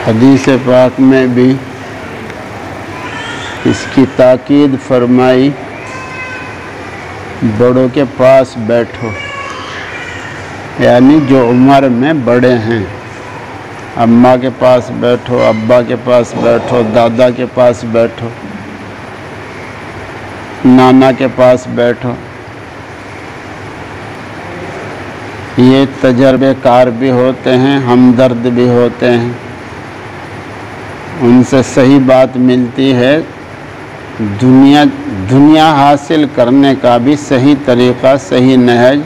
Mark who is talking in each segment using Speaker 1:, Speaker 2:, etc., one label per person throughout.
Speaker 1: हदीस पाक में भी इसकी ताकीद फरमाई, बड़ों के पास बैठो, यानी जो उम्र में बड़े हैं। अम्मा के पास बैठो, अब्बा के पास बैठो, दादा के पास बैठो, नाना के पास बैठो। ये तजर्बेकार भी होते हैं, हमदर्द भी होते हैं, उनसे सही बात मिलती है। दुनिया हासिल करने का भी सही तरीक़ा, सही नहज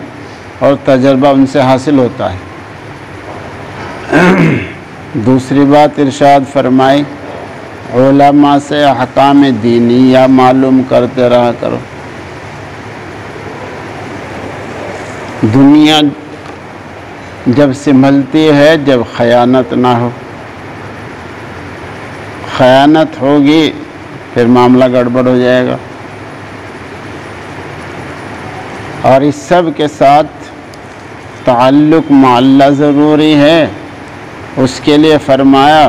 Speaker 1: और तजर्बा उनसे हासिल होता है। दूसरी बात इरशाद फरमाई, उलमा से अहकाम दीनिया मालूम करते रहा करो। दुनिया जब संभलती है, जब ख़यानत ना हो। ख़यानत होगी फिर मामला गड़बड़ हो जाएगा। और इस सब के साथ ताल्लुक़ में अल्लाह ज़रूरी है। उसके लिए फरमाया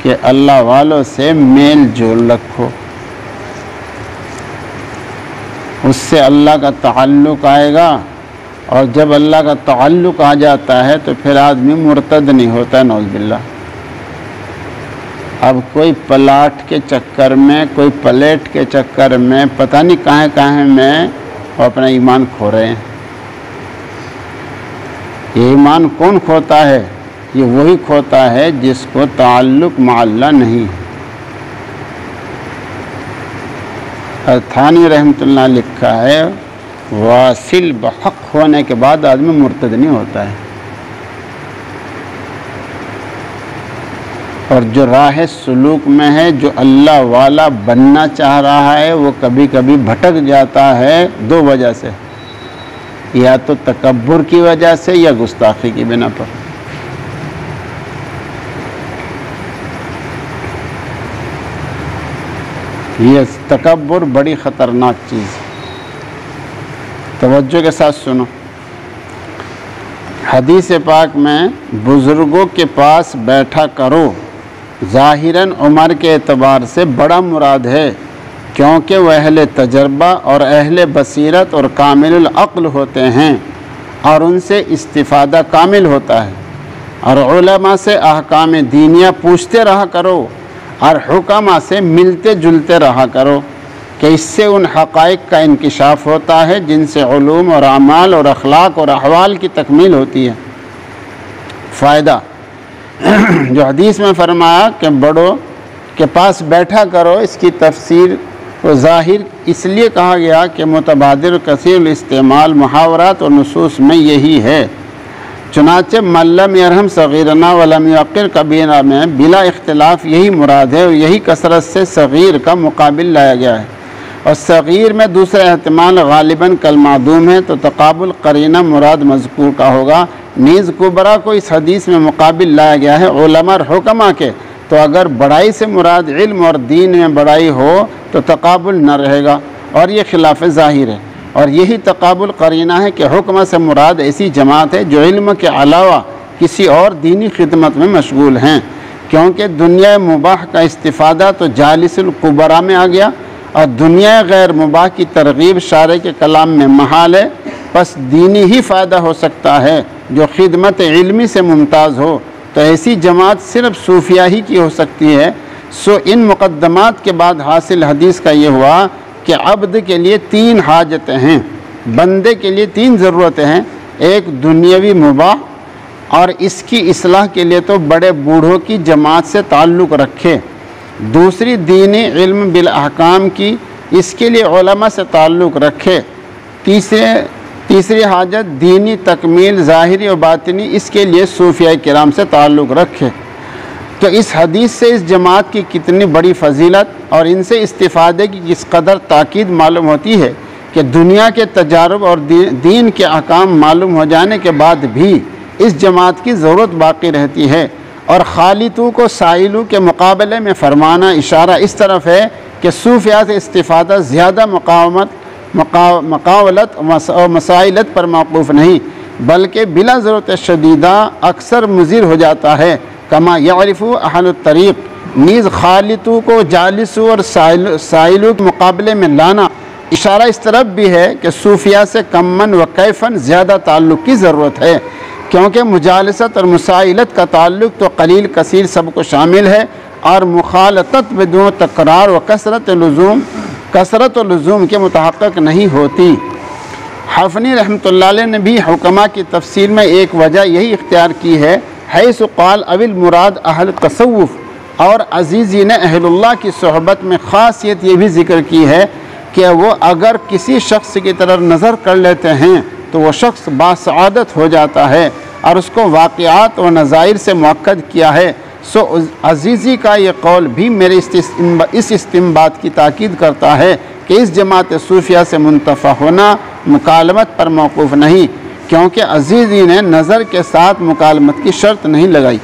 Speaker 1: कि अल्लाह वालों से मेल जोल रखो, उससे अल्लाह का ताल्लुक़ आएगा। और जब अल्लाह का ताल्लुक़ आ जाता है तो फिर आदमी मुर्तद नहीं होता, नौज़ुबिल्लाह। अब कोई प्लाट के चक्कर में, कोई प्लेट के चक्कर में, पता नहीं कहाँ कहाँ में अपना ईमान खो रहे हैं। ये ईमान कौन खोता है? ये वही खोता है जिसको ताल्लुक़ में अल्लाह नहीं है। थानी रहमतुल्लाह लिखा है, वासिल बहक होने के बाद आदमी मुर्तद नहीं होता है। और जो राह सुलूक में है, जो अल्लाह वाला बनना चाह रहा है, वो कभी कभी भटक जाता है दो वजह से, या तो तकब्बुर की वजह से या गुस्ताखी की बिना पर। ये तकब्बुर बड़ी ख़तरनाक चीज़ है। तवज्जो के साथ सुनो। हदीस पाक में बुज़ुर्गों के पास बैठा करो ज़ाहिरन उम्र के एतबार से बड़ा मुराद है, क्योंकि वह अहले तजर्बा और अहले बसीरत और कामिल अक्ल होते हैं और उनसे इस्तिफ़ादा कामिल होता है। और उलमा से अहकाम दीनिया पूछते रहा करो और हुक्मा से मिलते जुलते रहा करो कि इससे उन हक़ाइक़ का इंकिशाफ होता है जिनसे उलूम और अमाल और अखलाक और अहवाल की तकमील होती है। फ़ायदा जो हदीस में फरमाया कि बड़ों के पास बैठा करो, इसकी तफसीर को ज़ाहिर इसलिए कहा गया कि मुतबादिर कसीर इस्तेमाल मुहावरात और नुसूस में यही है। चुनाचे मल्लम यरहम सग़ीरना वलम यक़िर कबीरा में बिला इख्तिलाफ यही मुराद है और यही कसरत से सग़ीर का मुकाबिल लाया गया है। और सग़ीर में दूसरा एहतिमाल गालिबन कलमादूम है, तो तक़ाबुल करीना मुराद मज़कूर का होगा। नीज़ कुबरा को इस हदीस में मुकाबिल लाया गया है उलमा और हुक्मा के। तो अगर बड़ाई से मुराद इल्म और दीन में बड़ाई हो तो तक़ाबुल न रहेगा, और ये खिलाफ ज़ाहिर है। और यही तक़ाबुल करीना है कि हुक्म से मुराद ऐसी जमात है जो इल्म के अलावा किसी और दीनी खिदमत में मशगूल हैं, क्योंकि दुनिया मुबाह का इस्तिफ़ादा तो जालिसुल कुबरा में आ गया और दुनिया गैर मुबाह की तरगीब शारे के कलाम में महाल है। बस दीनी ही फ़ायदा हो सकता है जो खिदमत इल्मी से मुमताज़ हो, तो ऐसी जमात सिर्फ सूफिया ही की हो सकती है। सो इन मुक़द्दमात के बाद हासिल हदीस का ये हुआ कि अब्द के लिए तीन हाजतें हैं, बंदे के लिए तीन ज़रूरतें हैं। एक दुनियावी मुबाह और इसकी इस्लाह के लिए तो बड़े बूढ़ों की जमात से ताल्लुक़ रखे। दूसरी दीनी इल्म बिल अहकाम की, इसके लिए उलमा से ताल्लुक़ रखे। तीसरी हाजत दीनी तकमील ज़ाहिरी और बातिनी, इसके लिए सूफिया किराम से ताल्लुक़ रखे। तो इस हदीस से इस जमात की कितनी बड़ी फजीलत और इनसे इस्तिफ़ादे की किस कदर ताकीद मालूम होती है कि दुनिया के तजारुब और दीन के अहकाम मालूम हो जाने के बाद भी इस जमात की ज़रूरत बाकी रहती है। और खालितू को साइलू के मुकाबले में फरमाना इशारा इस तरफ है कि सूफिया से इस्तिफ़ादा ज़्यादा मकावलत और मसाइलत पर मौक़ूफ़ नहीं, बल्कि बिला ज़रूरत शदीदा अक्सर मुज़िर हो जाता है। कमा यअरिफु अहलुत तरीक़, नीज़ खालितू को जालिसू और साइलू के मुकाबले में लाना इशारा इस तरफ भी है कि सूफिया से कमन व कैफन ज़्यादा ताल्लुक़ की ज़रूरत है, क्योंकि मुजालसत और मुसाइलत का ताल्लुक़ तो कलील कसीर सबको शामिल है और मुखालतत बिदून तकरार व कसरत लुज़ूम के मुतहक़्क़िक़ नहीं होती। हफ़नी रहमतुल्लाह अलैह ने भी हुक्मा की तफसीर में एक वजह यही इख्तियार की है सुक़ाल अविल मुराद अहल तसव्वुफ़, और अज़ीज़ी ने अहलुल्लाह की सोहबत में ख़ासियत ये भी ज़िक्र की है कि वो अगर किसी शख्स की तरफ नज़र कर लेते हैं तो वह शख्स बासआदत हो जाता है, और उसको वाक़ियात व नज़ाइर से मुअक्कद किया है। सो अज़ीज़ी का ये कौल भी मेरे इस इस्तिंबात की ताकीद करता है कि इस जमात सूफिया से मुंतफ़ा होना मुकालमत पर मौक़ूफ़ नहीं, क्योंकि अज़ीज़ी ने नज़र के साथ मुकालमत की शर्त नहीं लगाई।